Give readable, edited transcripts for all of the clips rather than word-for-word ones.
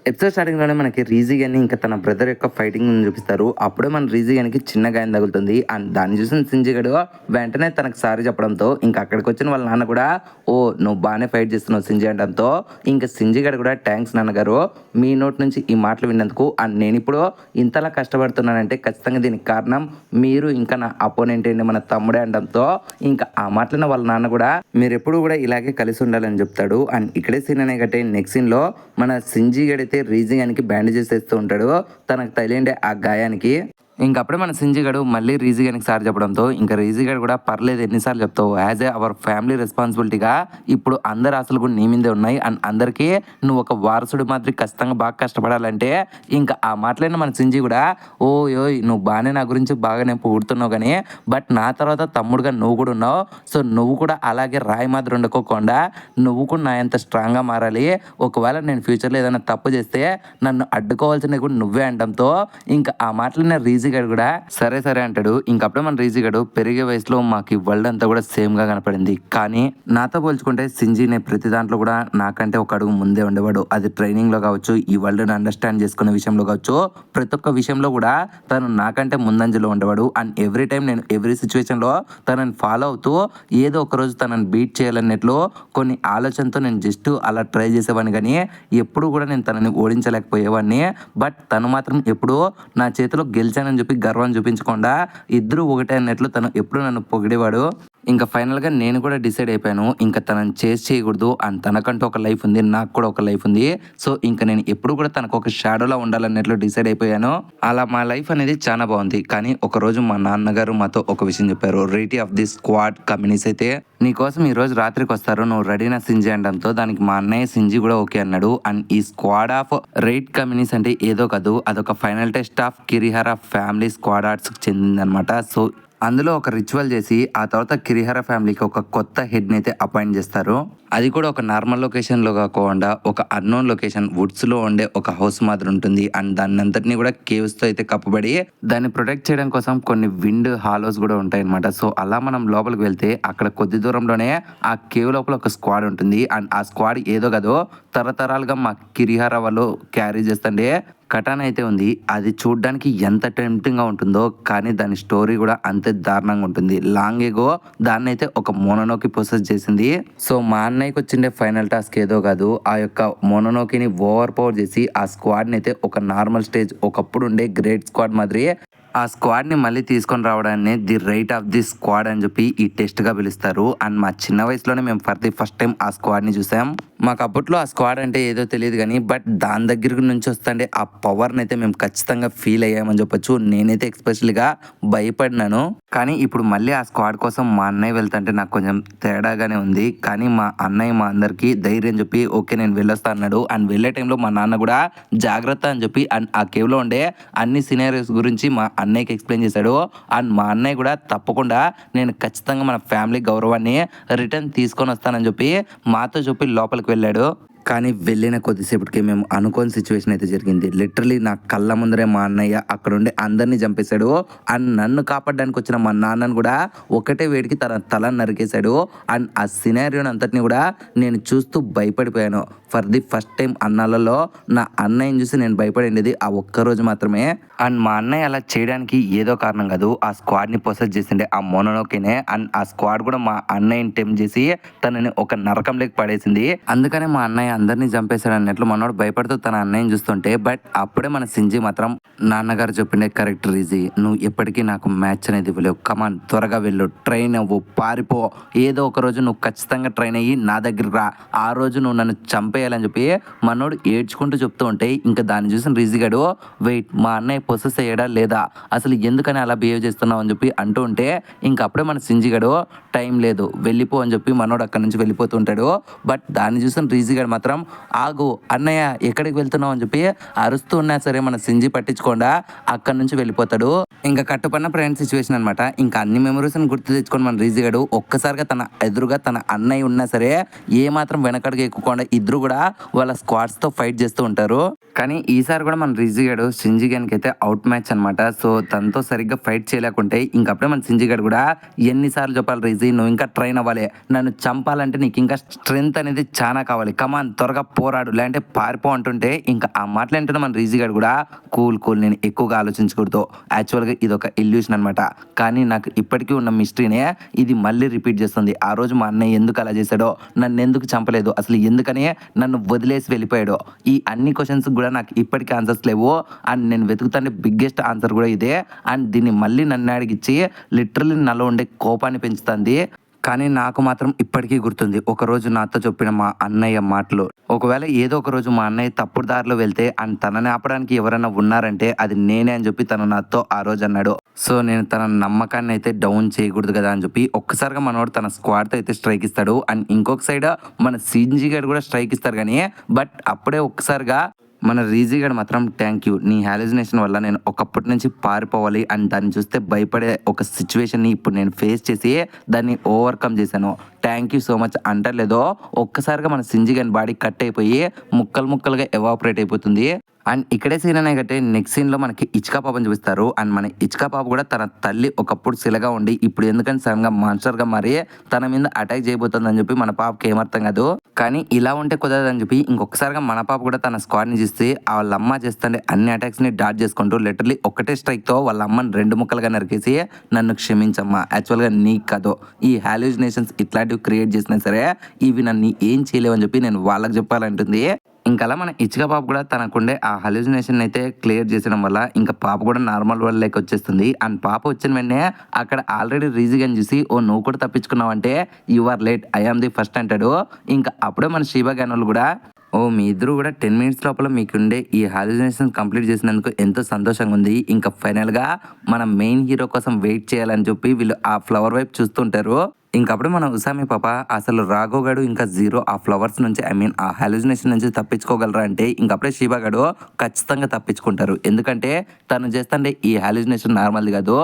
Episode స్టార్టింగ్‌లోనే మనకి రీజీ గాని ఇంకా తన బ్రదర్ యొక్క ఫైటింగ్‌ని చూపిస్తారు. అప్పుడే మన రీజీ గానికి చిన్న గాయం తగులుతుంది. అండ్ దాన్ని చూసిన సింజీ గాడు వెంటనే తనకు సారీ చెప్పడంతో ఇంకా అక్కడికొచ్చిన వాళ్ళ నాన్న కూడా "ఓహ్! నువ్వు బానే ఫైట్ చేస్తున్నావు సింజీ" అనడంతో ఇంకా సింజీ గాడు కూడా "థాంక్స్ నాన్నగారు మీ నోటి నుంచి ఈ మాటలు విన్నందుకు. అండ్ నేనిప్పుడు ఇంతలా కష్టపడుతున్నానంటే ఖచ్చితంగా దీనికి కారణం మీరు ఇంకా నా అపోనెంట్ ఏంటి మన తమ్ముడే" అనడంతో ఇంకా ఆ మాటలన్న వాళ్ళ నాన్న కూడా "మీరెప్పుడు కూడా ఇలాగే కలిసి ఉండాలని" చెప్తాడు. అండ్ ఇక్కడే సీన్ అనే కట్టే నెక్స్ట్ సీన్‌లో మన సింజీ గడైతే రీజీ గానికి బ్యాండేజెస్ వేస్తూ ఉంటాడు తనకు తగిలిండే ఆ గాయానికి. ఇంకప్పుడే మన సింజీ గడు మళ్ళీ రీజీ గానికి సారి చెప్పడంతో ఇంకా రీజీ గడు కూడా "పర్లేదు ఎన్నిసార్లు చెప్తావు, యాజ్ ఏ అవర్ ఫ్యామిలీ రెస్పాన్సిబిలిటీగా ఇప్పుడు అందరి ఆశలు కూడా నీ మీదే ఉన్నాయి. అండ్ అందరికీ నువ్వు ఒక వారసుడి మాదిరి ఖచ్చితంగా బాగా కష్టపడాలంటే" ఇంకా ఆ మాటలైన మన సింజీ కూడా "ఓయ్ ఓయ్ నువ్వు బాగానే నా గురించి బాగానే పొగుడుతున్నావు కానీ బట్ నా తర్వాత తమ్ముడుగా నువ్వు కూడా ఉన్నావు. సో నువ్వు కూడా అలాగే రాయి మాదిరి ఉండకోకుండా నువ్వు కూడా నా ఎంత స్ట్రాంగ్గా మారాలి. ఒకవేళ నేను ఫ్యూచర్లో ఏదైనా తప్పు చేస్తే నన్ను అడ్డుకోవాల్సినవి కూడా నువ్వే" అనడంతో ఇంకా ఆ మాటలైన రీజీ గడు కూడా సరే సరే అంటాడు. ఇంకప్పుడే మన రీజీ గడు "పెరిగే వయసులో మాకు ఈ వరల్డ్ అంతా కూడా సేమ్ గా కనపడింది. కానీ నాతో పోల్చుకుంటే సింజీనే ప్రతి దాంట్లో కూడా నాకంటే ఒక అడుగు ముందే ఉండేవాడు. అది ట్రైనింగ్ లో కావచ్చు, ఈ వరల్డ్ అండర్స్టాండ్ చేసుకునే విషయంలో కావచ్చు, ప్రతి ఒక్క విషయంలో కూడా తను నాకంటే ముందంజలో ఉండేవాడు. అండ్ ఎవ్రీ టైం నేను ఎవ్రీ సిచ్యువేషన్ లో తనని ఫాలో అవుతూ ఏదో ఒక రోజు తనని బీట్ చేయాలన్నట్లు కొన్ని ఆలోచనతో నేను జస్ట్ అలా ట్రై చేసేవాడిని. కానీ ఎప్పుడు కూడా నేను తనని ఓడించలేకపోయేవాడిని. బట్ తను మాత్రం ఎప్పుడూ నా చేతిలో గెలిచానని చెప్పి గర్వం చూపించకుండా ఇద్దరు ఒకటే అన్నట్లు తను ఎప్పుడు నన్ను పొగిడేవాడు. ఇంకా ఫైనల్గా నేను కూడా డిసైడ్ అయిపోయాను, ఇంకా తనని చేసి చేయకూడదు. అండ్ తనకంటూ ఒక లైఫ్ ఉంది, నాకు కూడా ఒక లైఫ్ ఉంది. సో ఇంకా నేను ఎప్పుడు కూడా తనకు ఒక షాడోలా ఉండాలన్నట్లు డిసైడ్ అయిపోయాను. అలా మా లైఫ్ అనేది చాలా బాగుంది. కానీ ఒకరోజు మా నాన్నగారు మాతో ఒక విషయం చెప్పారు. రేటీ ఆఫ్ ది స్క్వాడ్ కమినీస్ అయితే నీకోసం ఈ రోజు రాత్రికి వస్తారు, నువ్వు రెడీనా సింజీ అనడంతో దానికి మా అన్నయ్య సింజీ కూడా ఓకే అన్నాడు. అండ్ ఈ స్క్వాడ్ ఆఫ్ రైట్ కమినీస్ అంటే ఏదో కాదు, అదొక ఫైనల్ టెస్ట్ ఆఫ్ కిరిహర ఫ్యామిలీ స్క్వాడ్ ఆర్ట్స్కి చెందిందనమాట. సో అందులో ఒక రిచువల్ చేసి ఆ తర్వాత కిరిహర ఫ్యామిలీకి ఒక కొత్త హెడ్ని అయితే అపాయింట్ చేస్తారు. అది కూడా ఒక నార్మల్ లొకేషన్లో కాకుండా ఒక అన్నోన్ లొకేషన్ వుడ్స్లో ఉండే ఒక హౌస్ మాదిరి ఉంటుంది. అండ్ దాన్ని అంతటినీ కూడా కేవ్స్తో అయితే కప్పబడి దాన్ని ప్రొటెక్ట్ చేయడం కోసం కొన్ని విండ్ హాలోస్ కూడా ఉంటాయి అనమాట. సో అలా మనం లోపలికి వెళ్తే అక్కడ కొద్ది దూరంలోనే ఆ కేవ్ లోపల ఒక స్క్వాడ్ ఉంటుంది. అండ్ ఆ స్క్వాడ్ ఏదో కదో తరతరాలుగా మా కిరిహర వాళ్ళు క్యారీ చేస్తుండే కటాన్ అయితే ఉంది. అది చూడడానికి ఎంత టెంప్టింగ్గా ఉంటుందో కానీ దాని స్టోరీ కూడా అంతే దారుణంగా ఉంటుంది. లాంగ్ ఎగో దాన్ని అయితే ఒక మోనోనోకి ప్రొసెస్ చేసింది. సో మా అన్నయ్యకి వచ్చిండే ఫైనల్ టాస్క్ ఏదో కాదు, ఆ యొక్క మోనోనోకిని ఓవర్ పవర్ చేసి ఆ స్క్వాడ్ని అయితే ఒక నార్మల్ స్టేజ్ ఒకప్పుడు ఉండే గ్రేట్ స్క్వాడ్ మాదిరి ఆ స్క్వాడ్ని మళ్ళీ తీసుకొని రావడాన్ని the right of the squad అని చెప్పి ఈ టెస్ట్గా పిలుస్తారు. అండ్ మా చిన్న వయసులోనే మేము ఫర్ ది ఫస్ట్ టైం ఆ స్క్వాడ్ని చూసాం. మాకు అప్పట్లో ఆ స్క్వాడ్ అంటే ఏదో తెలియదు కానీ బట్ దాని దగ్గర నుంచి వస్తుండే ఆ పవర్ని అయితే మేము ఖచ్చితంగా ఫీల్ అయ్యామని చెప్పొచ్చు. నేనైతే ఎక్స్పెషల్గా భయపడినాను. కానీ ఇప్పుడు మళ్ళీ ఆ స్క్వాడ్ కోసం మా అన్నయ్య వెళ్తుంటే నాకు కొంచెం తేడాగానే ఉంది. కానీ మా అన్నయ్య మా అందరికీ ధైర్యం చెప్పి ఓకే నేను వెళ్ళొస్తా అన్నాడు. అండ్ వెళ్ళే టైంలో మా నాన్న కూడా జాగ్రత్త అని చెప్పి అండ్ ఆ కేవ్లో ఉండే అన్ని సినారియోస్ గురించి మా అన్నయ్యకి ఎక్స్ప్లెయిన్ చేశాడు. అండ్ మా అన్నయ్య కూడా తప్పకుండా నేను ఖచ్చితంగా మన ఫ్యామిలీ గౌరవాన్ని రిటర్న్ తీసుకొని వస్తానని చెప్పి మాతో చెప్పి లోపలికి వెళ్ళాడు. కానీ వెళ్ళిన కొద్దిసేపటికి మేము అనుకోని సిచ్యువేషన్ అయితే జరిగింది. లిటరలీ నా కళ్ళ ముందరే మా అన్నయ్య అక్కడ ఉండే అందరినీ చంపేశాడు. అండ్ నన్ను కాపాడడానికి వచ్చిన మా నాన్నను కూడా ఒకటే వేడికి తన తల నరికేశాడు. అండ్ ఆ సినారియోని అంతటిని కూడా నేను చూస్తూ భయపడిపోయాను. ఫర్ ది ఫస్ట్ టైం అన్నాలలో నా అన్నయ్యని చూసి నేను భయపడింది ఆ ఒక్కరోజు మాత్రమే. అండ్ మా అన్నయ్య అలా చేయడానికి ఏదో కారణం కాదు, ఆ స్క్వాడ్ని ప్రొసెస్ చేసిండే ఆ మోనోనోకినే. అండ్ ఆ స్క్వాడ్ కూడా మా అన్నయ్యని టెంప్ చేసి తనని ఒక నరకంలోకి పడేసింది. అందుకనే మా అన్నయ్య అందరినీ చంపేశాడు అన్నట్లు మనోడు భయపడుతూ తన అన్నయ్యని చూస్తుంటే బట్ అప్పుడే మన సింజీ మాత్రం నాన్నగారు చెప్పిండే కరెక్ట్ రీజీ, నువ్వు ఎప్పటికీ నాకు మ్యాచ్ అనేది ఇవ్వలేవు, కమాన్ త్వరగా వెళ్ళు, ట్రైన్ అవ్వు, పారిపో, ఏదో ఒక రోజు నువ్వు ఖచ్చితంగా ట్రైన్ అయ్యి నా దగ్గర రా, ఆ రోజు నువ్వు నన్ను చంపేయాలని చెప్పి మనోడు ఏడ్చుకుంటూ చెప్తూ ఉంటే ఇంకా దాన్ని చూసిన రీజీ గడు వెయిట్ మా అన్నయ్య పొసెస్ అయ్యాడా లేదా, అసలు ఎందుకని అలా బిహేవ్ చేస్తున్నావు అని చెప్పి అంటూ ఉంటే ఇంకా అప్పుడే మన సింజీ గడు టైం లేదు వెళ్ళిపో అని చెప్పి మనోడు అక్కడి నుంచి వెళ్ళిపోతుంటాడు. బట్ దాన్ని చూసిన రీజీ గడు మాత్రం ఆగు అన్నయ్య ఎక్కడికి వెళ్తున్నావు అని చెప్పి అరుస్తూ ఉన్నా సరే మన సింజీ పట్టించుకోకుండా అక్కడి నుంచి వెళ్ళిపోతాడు. ఇంకా కట్టుపడిన ప్రయాణ సిచ్యువేషన్ అనమాట. ఇంకా అన్ని మెమరీస్ని గుర్తు తెచ్చుకొని మన రీజీ గడు ఒక్కసారిగా తన ఎదురుగా తన అన్నయ్య ఉన్నా సరే ఏ మాత్రం వెనకడుగు ఎక్కుకుండా ఇద్దరు కూడా వాళ్ళ స్క్వాడ్స్తో ఫైట్ చేస్తూ ఉంటారు. కానీ ఈసారి కూడా మన రిజి గడు సింజీ గన్కి అయితే అవుట్ మ్యాచ్ అనమాట. సో తనతో సరిగ్గా ఫైట్ చేయలేకుంటే ఇంకప్పుడే మన సింజీ గడు కూడా ఎన్నిసార్లు చెప్పాలి రిజి, నువ్వు ఇంకా ట్రైన్ అవ్వాలి, నన్ను చంపాలంటే నీకు ఇంకా స్ట్రెంగ్త్ అనేది చాలా కావాలి, కమాన్ త్వరగా పోరాడు లేదంటే పారిపో అంటుంటే ఇంకా ఆ మాటలు ఏంటంటే మన రిజి గడు కూడా కూల్ నేను ఎక్కువగా ఆలోచించకూడదు, యాక్చువల్గా ఇది ఒక ఇల్యూషన్ అనమాట, కానీ నాకు ఇప్పటికీ ఉన్న మిస్టరీనే ఇది మళ్ళీ రిపీట్ చేస్తుంది. ఆ రోజు మా అన్నయ్య ఎందుకు అలా చేశాడో, నన్ను ఎందుకు చంపలేదు, అసలు ఎందుకని నన్ను వదిలేసి వెళ్ళిపోయాడో, ఈ అన్ని క్వశ్చన్స్ కూడా నాకు ఇప్పటికీ ఆన్సర్స్ లేవు. అండ్ నేను వెతుకుతానే బిగ్గెస్ట్ ఆన్సర్ కూడా ఇదే. అండ్ దీన్ని మళ్ళీ నన్ను అడిగిచ్చి లిటరల్లీ నాలో ఉండే కోపాన్ని పెంచుతుంది. కానీ నాకు మాత్రం ఇప్పటికీ గుర్తుంది ఒకరోజు నాతో చెప్పిన మా అన్నయ్య మాటలు. ఒకవేళ ఏదో ఒక రోజు మా అన్నయ్య తప్పుడు దారిలో వెళ్తే అండ్ తనని ఆపడానికి ఎవరైనా ఉన్నారంటే అది నేనే అని చెప్పి తను నాతో ఆ రోజు అన్నాడు. సో నేను తన నమ్మకాన్ని అయితే డౌన్ చేయకూడదు కదా అని చెప్పి ఒక్కసారిగా మనోడు తన స్క్వాడ్తో అయితే స్ట్రైక్ ఇస్తాడు. అండ్ ఇంకొక సైడ్ మన సింజీ గారు కూడా స్ట్రైక్ ఇస్తారు. కానీ బట్ అప్పుడే ఒక్కసారిగా మన రీజీ గడ్ మాత్రం థ్యాంక్ యూ, నీ హాలిజినేషన్ వల్ల నేను ఒకప్పటి నుంచి పారిపోవాలి అండ్ దాన్ని చూస్తే భయపడే ఒక సిచ్యువేషన్ని ఇప్పుడు నేను ఫేస్ చేసి దాన్ని ఓవర్కమ్ చేశాను, థ్యాంక్ యూ సో మచ్ అంటలేదో ఒక్కసారిగా మన సింజీ గన్ బాడీ కట్ అయిపోయి ముక్కలు ముక్కలుగా ఎవాపరేట్ అయిపోతుంది. అండ్ ఇక్కడే సీన్ అనే కంటే నెక్స్ట్ సీన్లో మనకి ఇచ్కా పాపని చూపిస్తారు. అండ్ మన ఇచ్కా పాప కూడా తన తల్లి ఒకప్పుడు శిలగా ఉండి ఇప్పుడు ఎందుకంటే సడన్గా మాన్స్టర్గా మారి తన మీద అటాక్ చేయబోతుందని చెప్పి మన పాపకి ఏమర్థం కాదు. కానీ ఇలా ఉంటే కుదరదని చెప్పి ఇంకొకసారిగా మన పాప కూడా తన స్క్వాడ్ని చూస్తే వాళ్ళ అమ్మ చేస్తుంటే అన్ని అటాక్స్ని డాట్ చేసుకుంటూ లిటరలీ ఒకటే స్ట్రైక్తో వాళ్ళ అమ్మని 2 ముక్కలుగా నరికేసి నన్ను క్షమించమ్మా, యాక్చువల్గా నీకు కాదు ఈ హాల్యూజినేషన్స్ ఇట్లాంటివి క్రియేట్ చేసినా సరే ఇవి నన్ను ఏం చేయలేవని చెప్పి నేను వాళ్ళకి చెప్పాలంటుంది. ఇంకా అలా మన ఇచ్కా పాప కూడా తనకుండే ఆ హల్యూజినేషన్ అయితే క్లియర్ చేసడం వల్ల ఇంకా పాప కూడా నార్మల్ వరల్డ్ లైక్ వచ్చేస్తుంది. అండ్ పాప వచ్చిన వెంటనే అక్కడ ఆల్రెడీ రీజీ అని చూసి ఓ నువ్వు కూడా తప్పించుకున్నావు అంటే you are late, I am the first అంటాడు. ఇంకా అప్పుడే మన శివ గనులు కూడా ఓ మీ ఇద్దరు కూడా 10 మినిట్స్ లోపల మీకుండే ఈ హాలిజినేషన్ కంప్లీట్ చేసినందుకు ఎంతో సంతోషంగా ఉంది, ఇంకా ఫైనల్గా మన మెయిన్ హీరో కోసం వెయిట్ చేయాలని చెప్పి వీళ్ళు ఆ ఫ్లవర్ వైపు చూస్తుంటారు. ఇంకప్పుడు మన ఉసామి పాప అసలు రాఘోగాడు ఇంకా జీరో ఆ ఫ్లవర్స్ నుంచి ఆ హాలిజినేషన్ నుంచి తప్పించుకోగలరా అంటే ఇంకప్పుడే శివగాడు ఖచ్చితంగా తప్పించుకుంటారు. ఎందుకంటే తను చేస్తుండే ఈ హాలిజినేషన్ నార్మల్ది కాదు,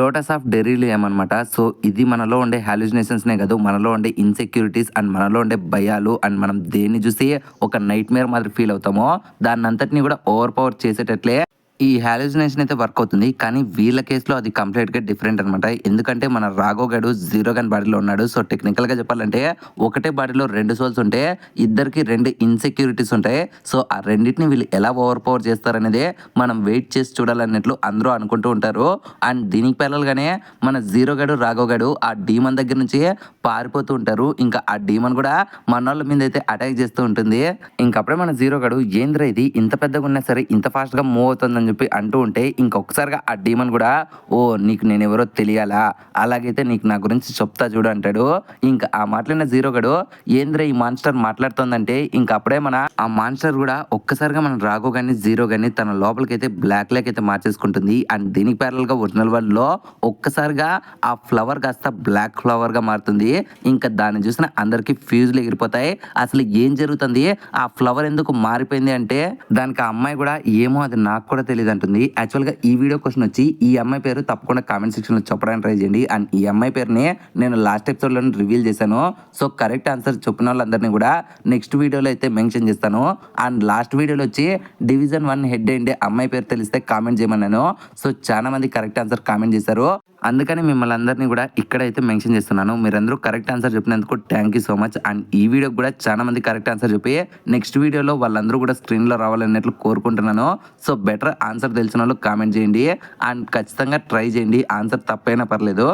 లోటస్ ఆఫ్ డెరీలియం అనమాట. సో ఇది మనలో ఉండే హాలిజినేషన్స్నే కాదు, మనలో ఉండే ఇన్సెక్యూరిటీస్ అండ్ మనలో ఉండే భయాలు అండ్ మనం దేన్ని చూసి ఒక నైట్ మేర్ మాదిరి ఫీల్ అవుతామో దాన్ని అంతటినీ కూడా ఓవర్ పవర్ చేసేటట్లే ఈ హాలిజినేషన్ అయితే వర్క్ అవుతుంది. కానీ వీళ్ళ కేసులో అది కంప్లీట్గా డిఫరెంట్ అనమాట. ఎందుకంటే మన రాఘవ్ గడు జీరో గన్ బాడీలో ఉన్నాడు. సో టెక్నికల్గా చెప్పాలంటే ఒకటే బాడీలో 2 సోల్స్ ఉంటే ఇద్దరికి 2 ఇన్సెక్యూరిటీస్ ఉంటాయి. సో ఆ రెండింటిని వీళ్ళు ఎలా ఓవర్ పవర్ చేస్తారనేది మనం వెయిట్ చేసి చూడాలన్నట్లు అందరూ అనుకుంటూ ఉంటారు. అండ్ దీనికి పిల్లలుగానే మన జీరో గడు రాఘవ్ గడు ఆ డీమన్ దగ్గర నుంచి పారిపోతూ ఉంటారు. ఇంకా ఆ డీమన్ కూడా మన వాళ్ళ మీద అయితే అటాక్ చేస్తూ ఉంటుంది. ఇంకప్పుడే మన జీరో గడు ఏంద్ర ఇది ఇంత పెద్దగా ఉన్నా సరే ఇంత ఫాస్ట్గా మూవ్ అవుతుందని చెప్పి అంటూ ఉంటే ఇంకొకసారిగా ఆ డీమన్ కూడా ఓ నీకు నేను ఎవరో తెలియాలా, అలాగైతే నీకు నా గురించి చెప్తా చూడు అంటాడు. ఇంకా ఆ మాట్లాడిన జీరో గడు ఏంద్ర ఈ మాన్స్టర్ మాట్లాడుతుందంటే ఇంకా అప్పుడే మన ఆ మాన్స్టర్ కూడా ఒక్కసారిగా మన రాఘవ్ గాని జీరో గాని తన లోపలికైతే బ్లాక్ లైక్ అయితే మార్చేసుకుంటుంది. అండ్ దీనికి ప్యారల్ గా ఒరిజినల్ వరల్డ్ లో ఒక్కసారిగా ఆ ఫ్లవర్ కాస్త బ్లాక్ ఫ్లవర్ గా మారుతుంది. ఇంకా దాన్ని చూసిన అందరికి ఫ్యూజ్లు ఎగిరిపోతాయి. అసలు ఏం జరుగుతుంది, ఆ ఫ్లవర్ ఎందుకు మారిపోయింది అంటే దానికి ఆ అమ్మాయి కూడా ఏమో అది నాకు కూడా తెలియదు అంటుంది. యాక్చువల్గా ఈ వీడియో క్వశ్చన్ వచ్చి ఈ అమ్మాయి పేరు తప్పకుండా కామెంట్ సెక్షన్లో చెప్పడానికి ట్రై చేయండి. అండ్ ఈ అమ్మాయి పేరుని నేను లాస్ట్ ఎపిసోడ్లో రివీల్ చేశాను. సో కరెక్ట్ ఆన్సర్ చెప్పిన వాళ్ళందరినీ కూడా నెక్స్ట్ వీడియోలో అయితే మెన్షన్ చేస్తాను. అండ్ లాస్ట్ వీడియోలో వచ్చి డివిజన్ 1 హెడ్ అయ్యిండే అమ్మాయి పేరు తెలిస్తే కామెంట్ చేయమన్నాను. సో చాలా మంది కరెక్ట్ ఆన్సర్ కామెంట్ చేశారు. అందుకని మిమ్మల్ని అందరినీ కూడా ఇక్కడైతే మెన్షన్ చేస్తున్నాను. మీరందరూ కరెక్ట్ ఆన్సర్ చెప్పినందుకు thank you so much. And ఈ వీడియోకి కూడా చాలా మంది కరెక్ట్ ఆన్సర్ చెప్పి నెక్స్ట్ వీడియోలో వాళ్ళందరూ కూడా స్క్రీన్లో రావాలన్నట్లు కోరుకుంటున్నాను. సో బెటర్ ఆన్సర్ తెలిసిన వాళ్ళు కామెంట్ చేయండి అండ్ ఖచ్చితంగా ట్రై చేయండి, ఆన్సర్ తప్పైనా పర్లేదు.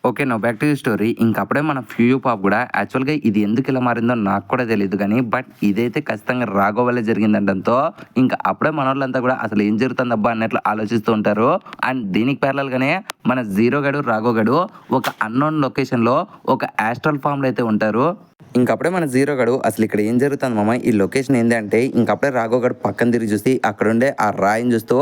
Okay no back to the story. ఇంకప్పుడే మన ఫ్యూ పాప్ కూడా యాక్చువల్గా ఇది ఎందుకు ఇలా మారిందో నాకు కూడా తెలియదు, కానీ బట్ ఇదైతే ఖచ్చితంగా రాఘవ్ వల్లే జరిగిందంటంతో ఇంకా అప్పుడే మన వాళ్ళంతా కూడా అసలు ఏం జరుగుతుంది అబ్బా అన్నట్లు ఆలోచిస్తూ ఉంటారు. అండ్ దీనికి ప్యారలల్గానే మన జీరో గడు రాఘవ్ గడు ఒక అన్నోన్ లొకేషన్లో ఒక యాస్ట్రల్ ఫామ్లో అయితే ఉంటారు. ఇంకప్పుడే మన జీరో గడు అసలు ఇక్కడ ఏం జరుగుతుంది మామ, ఈ లొకేషన్ ఏంటి అంటే ఇంకప్పుడే రాఘవ్ గడు పక్కన తిరిగి చూసి అక్కడుండే ఆ రాయిని చూస్తూ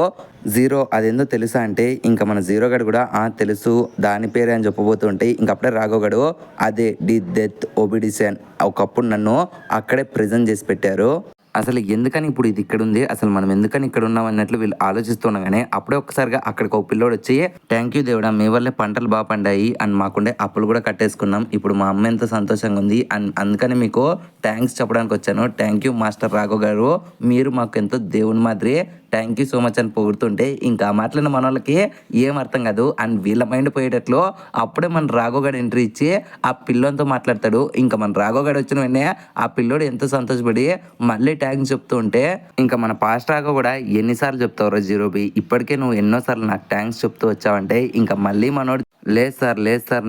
జీరో అదేందో తెలుసా అంటే ఇంకా మన జీరో గడు కూడా తెలుసు దాని పేరే అని చెప్పబోతుంటే ఇంకప్పుడే రాఘవ్ గడు అదే ది డెత్ ఒబిడిషన్ ఒకప్పుడు నన్ను అక్కడే ప్రెజెంట్ చేసి పెట్టారు. అసలు ఎందుకని ఇప్పుడు ఇది ఇక్కడ ఉంది, అసలు మనం ఎందుకని ఇక్కడ ఉన్నాం అన్నట్లు వీళ్ళు ఆలోచిస్తుండగానే అప్పుడే ఒక్కసారిగా అక్కడికి ఒక పిల్లోడు వచ్చి థ్యాంక్ యూ దేవుడా మీ వల్లే పంటలు బాగా పండాయి అని మాకుండే అప్పులు కూడా కట్టేసుకున్నాం, ఇప్పుడు మా అమ్మ ఎంత సంతోషంగా ఉంది అండ్ అందుకని మీకు థ్యాంక్స్ చెప్పడానికి వచ్చాను. థ్యాంక్ యూ మాస్టర్ రాఘవ్ గారు, మీరు మాకు ఎంతో దేవుని మాదిరి, థ్యాంక్ యూ సో మచ్ అని పొగుడుతుంటే ఇంకా మాట్లాడిన మన వాళ్ళకి ఏం అర్థం కాదు అండ్ వీళ్ళ మైండ్ పోయేటట్లు అప్పుడే మన రాఘవ్ గారు ఎంట్రీ ఇచ్చి ఆ పిల్లోనితో మాట్లాడతాడు. ఇంకా మన రాఘవ్ గారు వచ్చిన వెంటనే ఆ పిల్లోడు ఎంతో సంతోషపడి మళ్ళీ థ్యాంక్స్ చెప్తూ ఉంటే ఇంకా మన పాస్ట్ రాఘవ్ కూడా ఎన్నిసార్లు చెప్తావు జీరోబీ, ఇప్పటికే నువ్వు ఎన్నోసార్లు నాకు థ్యాంక్స్ చెప్తూ వచ్చావంటే ఇంకా మళ్ళీ మనోడు లేదు సార్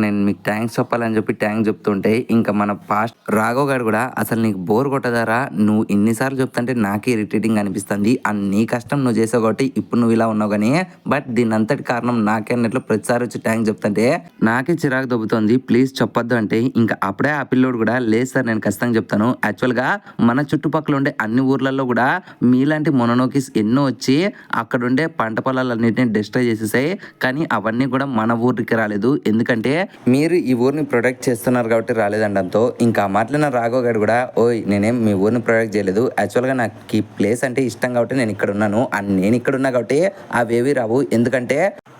నేను మీకు థ్యాంక్స్ చెప్పాలని చెప్పి థ్యాంక్స్ చెప్తుంటే ఇంకా మన పాస్ట్ రాఘవ్ గారు కూడా అసలు నీకు బోర్ కొట్టదారా, నువ్వు ఇన్నిసార్లు చెప్తుంటే నాకే ఇరిటేటింగ్ అనిపిస్తుంది అండ్ నీ కష్టం నువ్వు చేసావు కాబట్టి ఇప్పుడు నువ్వు ఇలా ఉన్నావు కానీ బట్ దీని అంతటి కారణం నాకే అన్నట్లు ప్రతిసారి వచ్చి థ్యాంక్స్ చెప్తుంటే నాకే చిరాకు దొబ్బుతోంది, ప్లీజ్ చెప్పొద్దు అంటే ఇంకా అప్పుడే ఆ పిల్లోడు కూడా లేదు సార్ నేను ఖచ్చితంగా చెప్తాను, యాక్చువల్గా మన చుట్టుపక్కల ఉండే అన్ని ఊర్లలో కూడా మీలాంటి మొనోనోకిస్ ఎన్నో వచ్చి అక్కడ ఉండే పంట పొలాలన్నింటినీ డిస్ట్రాయ్ చేసేసాయి కానీ అవన్నీ కూడా మన ఊరికి రాలేదు, ఎందుకంటే మీరు ఈ ఊరిని ప్రొటెక్ట్ చేస్తున్నారు కాబట్టి రాలేదండంతో ఇంకా మాట్లాడిన రాఘవ్ గారు కూడా ఓయ్ నేనేం మీ ఊరిని ప్రొటెక్ట్ చేయలేదు, యాక్చువల్గా నాకు ఈ ప్లేస్ అంటే ఇష్టం కాబట్టి నేను ఇక్కడ ఉన్నాను అండ్ నేను ఇక్కడ ఉన్నా కాబట్టి అవేవి రావు, ఎందుకంటే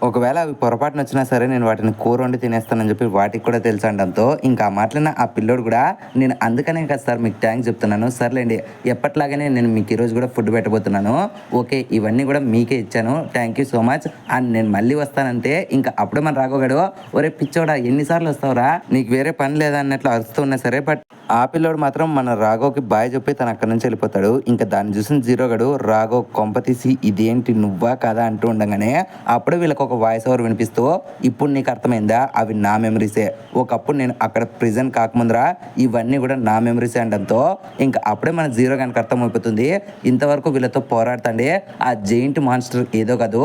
ఒకవేళ అవి పొరపాటున వచ్చినా సరే నేను వాటిని కూర వండి తినేస్తానని చెప్పి వాటికి కూడా తెలుసు అనడంతో ఇంకా మాట్లాడిన ఆ పిల్లోడు కూడా నేను అందుకనే కదా సార్ మీకు థ్యాంక్స్ చెప్తున్నాను, సర్లేండి ఎప్పట్లాగానే నేను మీకు ఈరోజు కూడా ఫుడ్ పెట్టబోతున్నాను, ఓకే ఇవన్నీ కూడా మీకే ఇచ్చాను, thank you so much and నేను మళ్ళీ వస్తానంటే ఇంకా అప్పుడే మన రాఘవ్ గారు ఒరే పిచ్చోడా ఎన్నిసార్లు వస్తావురా నీకు వేరే పని లేదా అన్నట్లు అరుస్తూ ఉన్నా సరే బట్ ఆ పిల్లోడు మాత్రం మన రాఘవ్కి బాయ్ చెప్పి తను అక్కడి నుంచి వెళ్ళిపోతాడు. ఇంకా దాన్ని చూసిన జీరో గడు రాఘవ్ కొంప తీసి ఇదేంటి నువ్వా కదా అంటూ ఉండగానే అప్పుడే వీళ్ళకి ఒక వాయిస్ ఓవర్ వినిపిస్తూ ఇప్పుడు నీకు అర్థమైందా అవి నా మెమరీసే, ఒకప్పుడు నేను అక్కడ ప్రిజెంట్ కాకముందరా ఇవన్నీ కూడా నా మెమరీసే అనడంతో ఇంకా అప్పుడే మన జీరో గానికి అర్థమైపోతుంది ఇంతవరకు వీళ్ళతో పోరాడుతండి ఆ జైంట్ మాన్స్టర్ ఏదో కాదు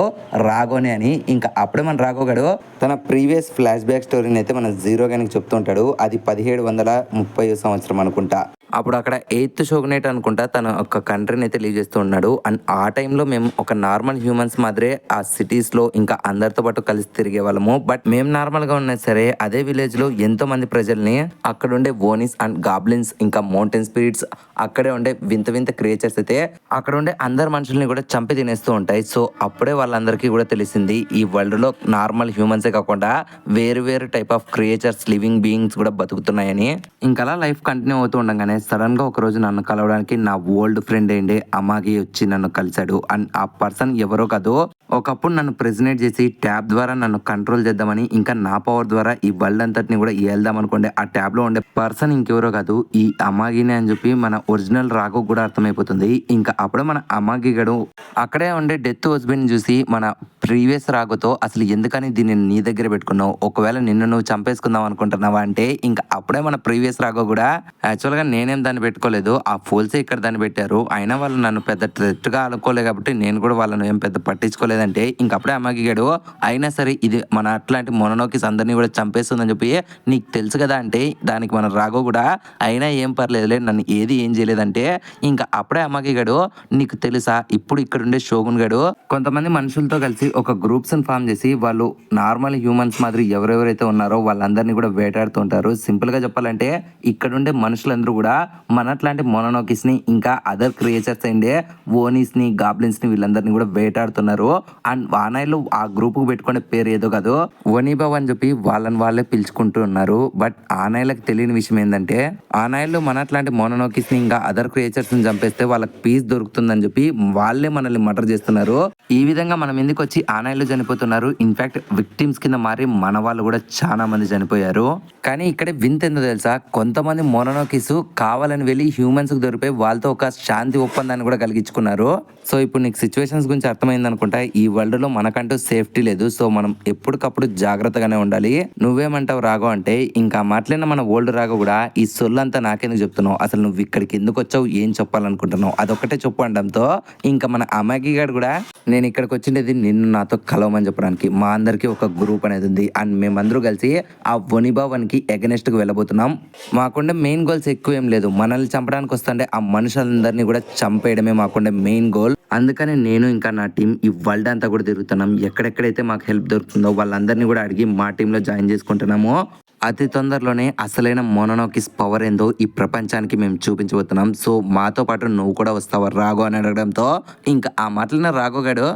రాఘవని అని. ఇంకా అప్పుడే మన రాఘవ్ గడు తన ప్రీవియస్ ఫ్లాష్ బ్యాక్ స్టోరీని అయితే మన జీరో గానికి చెప్తుంటాడు, అది 1730 సంవత్సరం అనుకుంటా, అప్పుడు అక్కడ 8th షోగునేట్ అనుకుంటా తన ఒక కంట్రీని అయితే లీవ్ చేస్తూ ఉన్నాడు అండ్ ఆ టైంలో మేము ఒక నార్మల్ హ్యూమన్స్ మాదిరే ఆ సిటీస్లో ఇంకా అందరితో పాటు కలిసి తిరిగే వాళ్ళము, బట్ మేము నార్మల్గా ఉన్నా సరే అదే విలేజ్లో ఎంతో మంది ప్రజల్ని అక్కడ ఉండే ఓనిస్ అండ్ గాబ్లిన్స్ ఇంకా మౌంటైన్ స్పిరిట్స్ అక్కడే ఉండే వింత వింత క్రియేచర్స్ అయితే అక్కడ ఉండే అందరు మనుషుల్ని కూడా చంపి తినేస్తూ ఉంటాయి. సో అప్పుడే వాళ్ళందరికీ కూడా తెలిసింది ఈ వరల్డ్లో నార్మల్ హ్యూమన్సే కాకుండా వేరు వేరు type of creatures living beings కూడా బతుకుతున్నాయని. ఇంకా అలా లైఫ్ కంటిన్యూ అవుతూ ఉండగానే సడన్ గా ఒక రోజు నన్ను కలవడానికి నా ఓల్డ్ ఫ్రెండ్ ఏంటి అమ్మాగి వచ్చి నన్ను కలిశాడు అండ్ ఆ పర్సన్ ఎవరో కాదు ఒకప్పుడు నన్ను ప్రెసిడెంట్ చేసి ట్యాబ్ ద్వారా నన్ను కంట్రోల్ చేద్దామని ఇంకా నా పవర్ ద్వారా ఈ వరల్డ్ అంతటిని కూడా ఏల్దాం అనుకోండి ఆ ట్యాబ్ లో ఉండే పర్సన్ ఇంకెవరో కాదు ఈ అమాగినే అని చెప్పి మన ఒరిజినల్ రాఘవ్ కూడా అర్థమైపోతుంది. ఇంకా అప్పుడే మన అమాగి గడు అక్కడే ఉండే డెత్ హస్బెండ్ చూసి మన ప్రీవియస్ రాఘవ్తో అసలు ఎందుకని దీన్ని నీ దగ్గర పెట్టుకున్నావు, ఒకవేళ నిన్ను నువ్వు చంపేసుకుందాం అనుకుంటున్నావా అంటే ఇంకా అప్పుడే మన ప్రీవియస్ రాఘవ్ కూడా యాక్చువల్గా నేనేం దాన్ని పెట్టుకోలేదు ఆ ఫోల్సే ఇక్కడ దాన్ని పెట్టారు, అయినా వాళ్ళు నన్ను పెద్ద థ్రెట్గా అనుకోలేదు కాబట్టి నేను కూడా వాళ్ళని ఏం పెద్ద పట్టించుకోలేదంటే ఇంకప్పుడే అమ్మగిగాడు అయినా సరే ఇది మన అట్లాంటి మొనోకిస్ అందరినీ కూడా చంపేస్తుందని చెప్పి నీకు తెలుసు కదా అంటే దానికి మన రాఘవ్ కూడా అయినా ఏం పర్లేదులే నన్ను ఏది ఏం చేయలేదంటే ఇంకా అప్పుడే అమ్మగిగాడు నీకు తెలుసా ఇప్పుడు ఇక్కడ ఉండే షోగున్ గడు కొంతమంది మనుషులతో కలిసి ఒక గ్రూప్స్ ఫామ్ చేసి వాళ్ళు నార్మల్ హ్యూమన్స్ మాదిరి ఎవరెవరైతే ఉన్నారో వాళ్ళందరినీ కూడా వేటాడుతుంటారు. సింపుల్ గా చెప్పాలంటే ఇక్కడ ఉండే మనుషులందరూ కూడా మన అట్లాంటి మొనోకిస్ ని ఇంకా అదర్ క్రియేచర్స్ అండే ఓనీస్ ని గాబ్లిన్స్ ని వీళ్ళందరినీ కూడా వేటాడుతున్నారు. అండ్ వానాయిలు ఆ గ్రూప్ కు పెట్టుకునే పేరు ఏదో కాదు ఓనీబాబు అని చెప్పి వాళ్ళని వాళ్ళే పిలుచుకుంటూ ఉన్నారు. బట్ ఆనాయిలకు తెలియని విషయం ఏంటంటే ఆనాయిలు మన అట్లాంటి మొనోకిస్ ని ఇంకా అదర్ క్రియేచర్స్ ని చంపేస్తే వాళ్ళకి పీస్ దొరుకుతుందని చెప్పి వాళ్ళే మనల్ని మర్డర్ చేస్తున్నారు. ఈ విధంగా మనం ఎందుకు వచ్చి ఆనాయిలు చనిపోతున్నారు, ఇన్ఫాక్ట్ విక్టిమ్స్ కింద మారి మన వాళ్ళు కూడా చాలా మంది చనిపోయారు. కానీ ఇక్కడ వింత ఏందో తెలుసా, కొంతమంది మొనోకిస్ కావాలని వెళ్ళి హ్యూమన్స్ కు దొరికిపోయి వాళ్ళతో ఒక శాంతి ఒప్పందాన్ని కూడా కలిగించుకున్నారు. సో ఇప్పుడు నీకు సిచ్యువేషన్స్ గురించి అర్థమైంది అనుకుంటా. ఈ వరల్డ్ లో మనకంటూ సేఫ్టీ లేదు, సో మనం ఎప్పటికప్పుడు జాగ్రత్తగానే ఉండాలి. నువ్వేమంటావు రాఘవ్ అంటే ఇంకా మాట్లాడిన మన ఓల్డ్ రాఘవ్ కూడా ఈ సొల్లంతా నాకెందుకు చెప్తున్నావు, అసలు నువ్వు ఇక్కడికి ఎందుకు వచ్చావు, ఏం చెప్పాలనుకుంటున్నావు అదొక్కటే చెప్పు అనడంతో ఇంకా మన అమాగి గారు కూడా నేను ఇక్కడికి వచ్చిండేది నిన్ను నాతో కలవమని చెప్పడానికి, మా అందరికి ఒక గ్రూప్ అనేది ఉంది అండ్ మేమందరూ కలిసి ఆ వనిబావన్కి ఎగనెస్ట్ కు వెళ్ళబోతున్నాం. మాకుండే మెయిన్ గోల్స్ ఎక్కువ ఏం లేదు, మనల్ని చంపడానికి వస్తుంటే ఆ మనుషులందరినీ కూడా చంపేయడమే మాకుండే మెయిన్ గోల్. అందుకని నేను ఇంకా నా టీం ఈ వరల్డ్ అంతా కూడా తిరుగుతున్నాం. ఎక్కడెక్కడైతే మాకు హెల్ప్ దొరుకుతుందో వాళ్ళందరినీ కూడా అడిగి మా టీంలో జాయిన్ చేసుకుంటున్నాము. అతి తొందరలోనే అసలైన మోనోనోకిస్ పవర్ ఏందో ఈ ప్రపంచానికి మేము చూపించబోతున్నాం. సో మాతో పాటు నువ్వు కూడా వస్తావా రాఘు అని అడగడంతో ఇంకా ఆ మాటలన్న రాఘు గాడు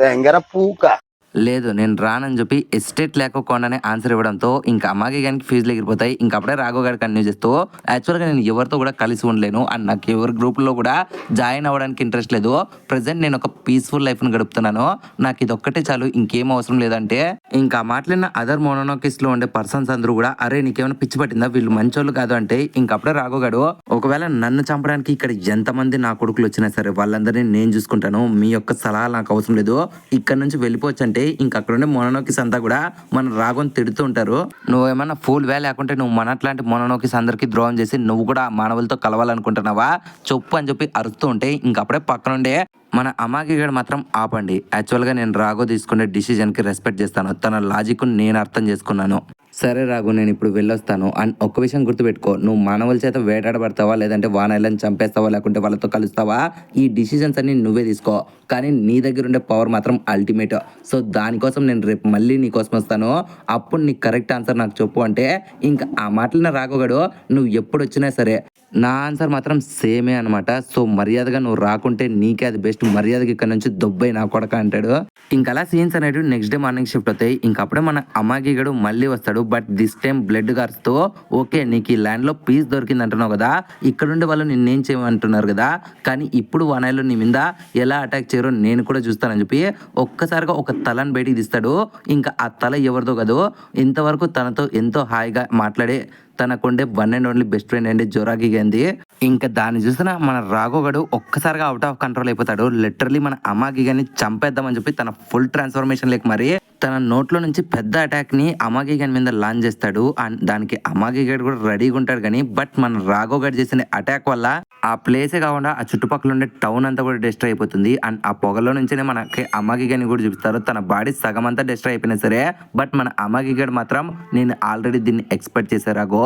తెంగర పూక లేదు నేను రానని చెప్పి ఎస్టేట్ లేకోకుండానే ఆన్సర్ ఇవ్వడంతో ఇంకా అమ్మాకి కానీ ఫీజులు ఎగిరిపోతాయి. ఇంకా అప్పుడే రాఘవ్ గారు కంటిన్యూ చేస్తూ యాక్చువల్గా నేను ఎవరితో కూడా కలిసి ఉండలేను అండ్ నాకు ఎవరి గ్రూప్లో కూడా జాయిన్ అవ్వడానికి ఇంట్రెస్ట్ లేదు. ప్రజెంట్ నేను ఒక పీస్ఫుల్ లైఫ్ని గడుపుతున్నాను, నాకు ఇది ఒక్కటే చాలు, ఇంకేం అవసరం లేదంటే ఇంకా మాట్లాడిన అదర్ మోనోనోకిస్లో ఉండే పర్సన్స్ అందరూ కూడా అరే నీకేమైనా పిచ్చి పట్టిందా వీళ్ళు మంచోళ్ళు కాదు అంటే ఇంకా అప్పుడే రాఘవ్ గారు ఒకవేళ నన్ను చంపడానికి ఇక్కడ ఎంతమంది నా కొడుకులు వచ్చినా సరే వాళ్ళందరినీ నేను చూసుకుంటాను, మీ యొక్క సలహాలు నాకు అవసరం లేదు, ఇక్కడ నుంచి వెళ్ళిపోవచ్చు అంటే ఇంకా అక్కడ ఉండే మోనోనోకిస్ అంతా కూడా మన రాఘవన్ తిడుతూ ఉంటారు. నువ్వేమన్నా ఫూల్ వే లేకుంటే నువ్వు మన అట్లాంటి మోనోనోకిస్ అందరికి ద్రోహం చేసి నువ్వు కూడా మానవులతో కలవాలనుకుంటున్నావా చెప్పు అని చెప్పి అరుస్తూ ఉంటే ఇంకా అప్పుడే పక్కనుండే మన అమాగి గడు మాత్రం ఆపండి, యాక్చువల్గా నేను రాఘవ్ తీసుకునే డిసిజన్కి రెస్పెక్ట్ చేస్తాను, తన లాజిక్ నేను అర్థం చేసుకున్నాను. సరే రాఘు నేను ఇప్పుడు వెళ్ళొస్తాను అండ్ ఒక్క విషయం గుర్తుపెట్టుకో, నువ్వు మానవుల చేత వేటాడబడతావా లేదంటే వానైలను చంపేస్తావా లేకుంటే వాళ్ళతో కలుస్తావా ఈ డిసిజన్స్ అన్ని నువ్వే తీసుకో, కానీ నీ దగ్గర ఉండే పవర్ మాత్రం అల్టిమేట్. సో దానికోసం నేను రేపు మళ్ళీ నీ కోసం వస్తాను, అప్పుడు నీకు కరెక్ట్ ఆన్సర్ నాకు చెప్పు అంటే ఇంకా ఆ మాటలన రాఘవగాడు నువ్వు ఎప్పుడు వచ్చినా సరే నా ఆన్సర్ మాత్రం సేమే అనమాట. సో మర్యాదగా నువ్వు రాకుంటే నీకే అది బెస్ట్, మర్యాదగా ఇక్కడ నుంచి దొబ్బై నా కొడక అంటాడు. ఇంకా అలా సీన్స్ అనేవి నెక్స్ట్ డే మార్నింగ్ షిఫ్ట్ అవుతాయి. ఇంకప్పుడే మన అమ్మాగిగడు మళ్ళీ వస్తాడు, బట్ దిస్ టైం బ్లడ్ గార్స్తో ఓకే నీకు ఈ ల్యాండ్లో పీస్ దొరికింది అంటున్నావు కదా, ఇక్కడుండే వాళ్ళు నిన్నేం చేయమంటున్నారు కదా, కానీ ఇప్పుడు వానాయిలో నీ మీద ఎలా అటాక్ చేయరో నేను కూడా చూస్తానని చెప్పి ఒక్కసారిగా ఒక తలని బయటికి తీస్తాడు. ఇంకా ఆ తల ఎవరిదో కాదు, ఇంతవరకు తనతో ఎంతో హాయిగా మాట్లాడే తనకుండే one and only best friend అండి జోరాకి గంది. ఇంకా దాన్ని చూసిన మన రాఘవగడు ఒక్కసారిగా అవుట్ ఆఫ్ కంట్రోల్ అయిపోతాడు. లిటరలీ మన అమ్మాకి కానీ చంపేద్దామని చెప్పి తన ఫుల్ ట్రాన్స్ఫర్మేషన్ లేక మరి తన నోట్లో నుంచి పెద్ద అటాక్ ని అమాగి గన్ మీద లాంచ్ చేస్తాడు. అండ్ దానికి అమాగి గడ్ కూడా రెడీగా ఉంటాడు కానీ బట్ మన రాఘవ్ గడ్ చేసిన అటాక్ వల్ల ఆ ప్లేసే కాకుండా ఆ చుట్టుపక్కల ఉండే టౌన్ అంతా కూడా డిస్ట్రాయ్ అయిపోతుంది. అండ్ ఆ పొగలో నుంచినే మనకి అమాగి గని కూడా చూపిస్తారు, తన బాడీ సగం అంతా డిస్ట్రాయ్ అయిపోయినా సరే బట్ మన అమాగి గడ్ మాత్రం నేను ఆల్రెడీ దీన్ని ఎక్స్పెక్ట్ చేశారు రాఘవ్,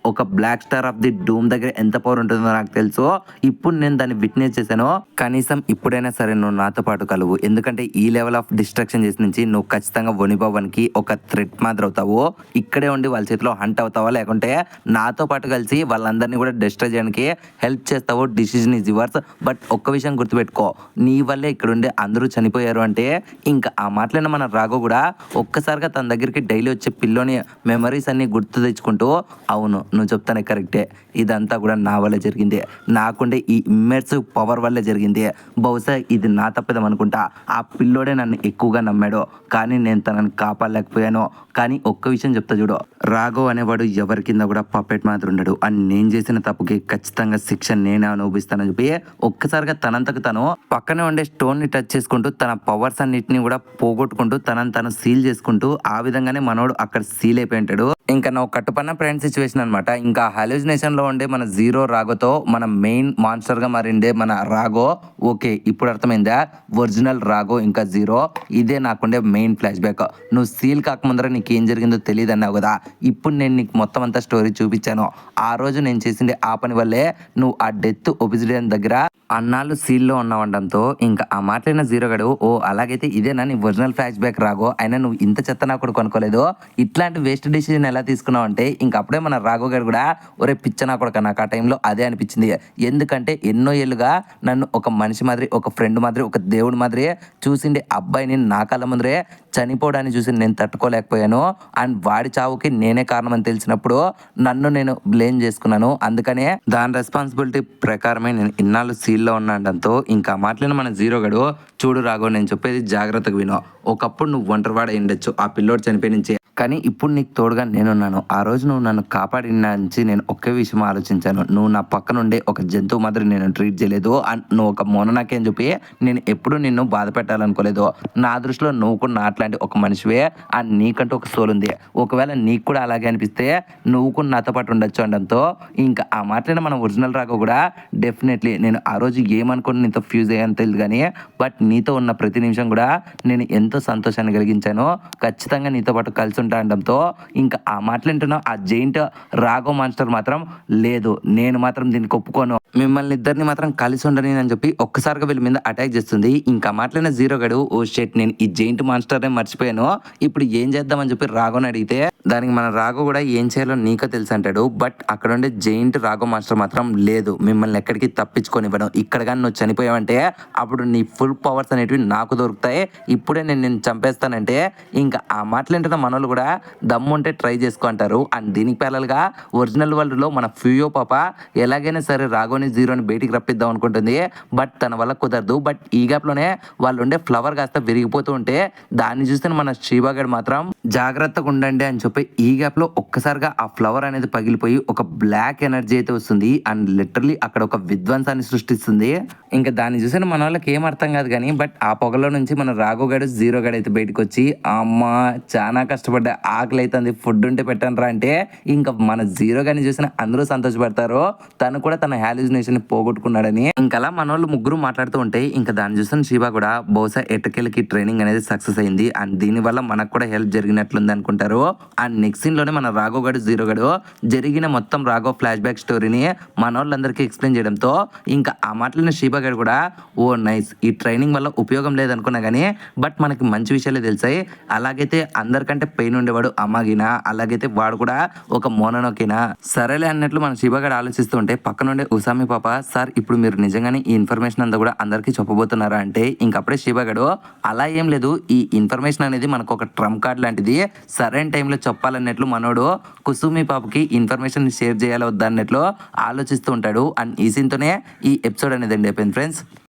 ఒక బ్లాక్ స్టార్ ఆఫ్ ది డూమ్ దగ్గర ఎంత పవర్ ఉంటుందో నాకు తెలుసు, ఇప్పుడు నేను దాన్ని విట్నెస్ చేశాను, కనీసం ఇప్పుడైనా సరే నువ్వు నాతో పాటు కలువు, ఎందుకంటే ఈ లెవెల్ ఆఫ్ డిస్ట్రాక్షన్ చేసి నుంచి నువ్వు ఖచ్చితంగా వనిభవన్కి ఒక థ్రెట్ మాత్రం అవుతావు, ఇక్కడే ఉండి వాళ్ళ చేతిలో హంట్ అవుతావా లేకుంటే నాతో పాటు కలిసి వాళ్ళందరినీ కూడా డిస్ట్రాయ్ చేయడానికి హెల్ప్ చేస్తావు, డిసిజన్ ఈజ్ యువర్స్. బట్ ఒక్క విషయం గుర్తుపెట్టుకో, నీ వల్లే ఇక్కడ ఉండి అందరూ చనిపోయారు అంటే ఇంకా ఆ మాటలైన మన రాఘవ్ కూడా ఒక్కసారిగా తన దగ్గరికి డైలీ వచ్చే పిల్లోని మెమరీస్ అన్ని గుర్తు తెచ్చుకుంటూ అవును నువ్వు చెప్తానే కరెక్టే, ఇదంతా కూడా నా వల్లే జరిగింది, నాకుండే ఈ ఇమ్మెర్సివ్ పవర్ వల్లే జరిగింది, బహుశా ఇది నా తప్పేదం అనుకుంటా, ఆ పిల్లోడే నన్ను ఎక్కువగా నమ్మాడు కానీ నేను తనని కాపాడలేకపోయాను. కానీ ఒక్క విషయం చెప్తా చూడు, రాఘవ్ అనేవాడు ఎవరి కింద కూడా పప్పెట్ మాత్రం ఉండడు అండ్ నేను చేసిన తప్పుకి ఖచ్చితంగా శిక్ష నేనే అనుభవిస్తానని చెప్పి ఒక్కసారిగా తనంతకు తను పక్కనే ఉండే స్టోన్ ని టచ్ చేసుకుంటూ తన పవర్స్ అన్నిటిని కూడా పోగొట్టుకుంటూ తనని తను సీల్ చేసుకుంటూ ఆ విధంగానే మనోడు అక్కడ సీల్ అయిపోయి ఉంటాడు. ఇంకా నువ్వు కట్టుపన్న ఫ్రెండ్ సిచ్యువేషన్ అనమాట. ఇంకా హాల్యూజినేషన్ లో ఉండే మన జీరో రాఘోతో మన మెయిన్ మాన్స్టర్ గా మారిండే మన రాఘో ఓకే ఇప్పుడు అర్థమైందా, ఒరిజినల్ రాఘో ఇంకా జీరో ఇదే నాకుండే మెయిన్ ఫ్లాష్ బ్యాక్. నువ్వు సీల్ కాకముందర నీకు ఏం జరిగిందో తెలియదు అన్నావు కదా, ఇప్పుడు నేను నీకు మొత్తం అంతా స్టోరీ చూపించాను. ఆ రోజు నేను చేసిండే ఆ పని వల్లే నువ్వు ఆ డెత్ ఒబిసిడియన్ దగ్గర అన్నాళ్ళు సీల్లో ఉన్నావండంతో ఇంకా ఆ మాట్లాడిన జీరో గడు ఓ అలాగైతే ఇదేనా నీ ఒరిజినల్ ఫ్లాష్ బ్యాక్ రాఘో, అయినా నువ్వు ఇంత చెత్త నా కూడా కొనుక్కోలేదు, ఇట్లాంటి వేస్ట్ డిసిజన్ ఎలా తీసుకున్నావు అంటే ఇంకా అప్పుడే మన రాఘవ్ గారు కూడా ఒరే పిచ్చ నా కొడుక, నాకు ఆ టైంలో అదే అనిపించింది, ఎందుకంటే ఎన్నో ఏళ్ళుగా నన్ను ఒక మనిషి మాదిరి ఒక ఫ్రెండ్ మాదిరి ఒక దేవుడి మాదిరి చూసిండే అబ్బాయిని నా కళ్ళ ముందరే చనిపోవడాన్ని చూసి నేను తట్టుకోలేకపోయాను అండ్ వాడి చావుకి నేనే కారణం అని తెలిసినప్పుడు నన్ను నేను బ్లేమ్ చేసుకున్నాను, అందుకనే దాని రెస్పాన్సిబిలిటీ ప్రకారమే నేను ఇన్నాళ్ళు సీల్లో ఉన్నాడంతో ఇంకా మాట్లాడిన మన జీరో గడు చూడు రాఘవ్ నేను చెప్పేది జాగ్రత్తగా విను, ఒకప్పుడు నువ్వు ఒంటరివాడ ఉండొచ్చు ఆ పిల్లోడు చనిపోయి నుంచి, కానీ ఇప్పుడు నీకు తోడుగా నేనున్నాను. ఆ రోజు నువ్వు నన్ను కాపాడిన నుంచి నేను ఒకే విషయం ఆలోచించాను, నువ్వు నా పక్కన ఉండే ఒక జంతువు మాదిరి నేను ట్రీట్ చేయలేదు అండ్ నువ్వు ఒక మోననాకే అని చెప్పి నేను ఎప్పుడు నిన్ను బాధ పెట్టాలనుకోలేదు, నా దృష్టిలో నువ్వు కూడా నా అట్లాంటి ఒక మనిషివే అండ్ నీకంటూ ఒక సోల్ ఉంది, ఒకవేళ నీకు కూడా అలాగే అనిపిస్తే నువ్వు కూడా నాతో పాటు ఉండొచ్చు అనడంతో ఇంకా ఆ మాట్లాడిన మన ఒరిజినల్ రాఘవ్ కూడా డెఫినెట్లీ నేను ఆ రోజు ఏమనుకుని నీతో ఫ్యూజ్ అయ్యాను తెలియదు కానీ బట్ నీతో ఉన్న ప్రతి నిమిషం కూడా నేను ఎంతో సంతోషాన్ని కలిగించాను, ఖచ్చితంగా నీతో పాటు కలిసి ఉంటా అనడంతో ఇంకా ఆ మాటలంటున్నా ఆ జైంట్ రాఘవ్ మాన్స్టర్ మాత్రం లేదు నేను మాత్రం దీనికి ఒప్పుకోను, మిమ్మల్ని ఇద్దరిని మాత్రం కలిసి ఉండని అని చెప్పి ఒక్కసారిగా వీళ్ళ మీద అటాక్ చేస్తుంది. ఇంకా మాట్లాడిన జీరో గడు ఓ షెట్ నేను ఈ జైంట్ మాన్స్టర్నే మర్చిపోయాను, ఇప్పుడు ఏం చేద్దామని చెప్పి రాఘవ్ని అడిగితే దానికి మన రాఘు కూడా ఏం చేయాలో నీకో తెలుసు అంటాడు. బట్ అక్కడ ఉండే జైంట్ రాఘు మాస్టర్ మాత్రం లేదు, మిమ్మల్ని ఎక్కడికి తప్పించుకొనివ్వను, ఇక్కడ కానీ నువ్వు చనిపోయావంటే అప్పుడు నీ ఫుల్ పవర్స్ అనేటివి నాకు దొరుకుతాయి, ఇప్పుడే నేను నిన్ను చంపేస్తానంటే ఇంకా ఆ మాటలు ఏంటంటే మనోళ్ళు కూడా దమ్ము ఉంటే ట్రై చేసుకో అంటారు. అండ్ దీనికి ప్యారల్గా ఒరిజినల్ వరల్డ్లో మన ఫ్యూయో పాప ఎలాగైనా సరే రాఘోని జీరోని బయటికి రప్పిద్దాం అనుకుంటుంది. బట్ తన వల్ల కుదరదు. బట్ ఈ గ్యాప్లోనే వాళ్ళు ఉండే ఫ్లవర్ కాస్త విరిగిపోతూ ఉంటే దాన్ని చూస్తే మన శివగాడు మాత్రం జాగ్రత్తగా ఉండండి అని చెప్పి ఈ గ్యాప్లో ఒక్కసారిగా ఆ ఫ్లవర్ అనేది పగిలిపోయి ఒక బ్లాక్ ఎనర్జీ అయితే వస్తుంది. అండ్ లిటరలీ అక్కడ ఒక విధ్వంసాన్ని సృష్టిస్తుంది. ఇంకా దాన్ని చూసిన మన వాళ్ళకి ఏం అర్థం కాదు కానీ బట్ ఆ పొగలో నుంచి మన రాఘు గాడు జీరో గాడు అయితే బయటకు వచ్చి అమ్మ చాలా కష్టపడ్డా, ఆకలి అవుతుంది, ఫుడ్ ఉంటే పెట్టండి రా అంటే ఇంకా మన జీరో గాని చూసిన అందరూ సంతోషపడతారు. తను కూడా తన హాలిజినేషన్ పోగొట్టుకున్నాడని. ఇంకా అలా మన వాళ్ళు ముగ్గురు మాట్లాడుతూ ఉంటే ఇంకా దాన్ని చూసిన శివ కూడా బహుశా ఎట్టకేలకి ట్రైనింగ్ అనేది సక్సెస్ అయింది అండ్ దీనివల్ల మనకు కూడా హెల్ప్ జరిగినట్లుంది అనుకుంటారు. అండ్ నెక్స్ట్ సీన్ లోనే మన రాఘవ్ గడు జీరో గడు జరిగిన మొత్తం రాఘవ్ ఫ్లాష్ బ్యాక్ స్టోరీని మన వాళ్ళందరికీ ఎక్స్ప్లెయిన్ చేయడంతో ఇంకా ఆ మాటలను శివ గడు కూడా ఓ నైస్, ఈ ట్రైనింగ్ వల్ల ఉపయోగం లేదనుకున్నా కానీ బట్ మనకి మంచి విషయాలే తెలిసాయి. అలాగైతే అందరికంటే పెయిన్ ఉండేవాడు అమ్మాగినా, అలాగైతే వాడు కూడా ఒక మోనోనోకేనా, సరేలే అన్నట్లు మన శివగాడు ఆలోచిస్తూ ఉంటే పక్కన ఉండే ఉసామి పాప సార్ ఇప్పుడు మీరు నిజంగానే ఈ ఇన్ఫర్మేషన్ అంతా కూడా అందరికీ చెప్పబోతున్నారా అంటే ఇంకప్పుడే శివగాడు అలా ఏం లేదు, ఈ ఇన్ఫర్మేషన్ అనేది మనకు ఒక ట్రంప్ కార్డ్ లాంటిది, సరైన టైంలో చెప్పాలన్నట్లు మనోడు కుసుమి పాపకి ఇన్ఫర్మేషన్ షేర్ చేయాలి వద్దన్నట్లు ఆలోచిస్తూ ఉంటాడు. అండ్ ఈ సీన్తోనే ఈ ఎపిసోడ్ అనేది ఎండ్ అయిపోయింది ఫ్రెండ్స్.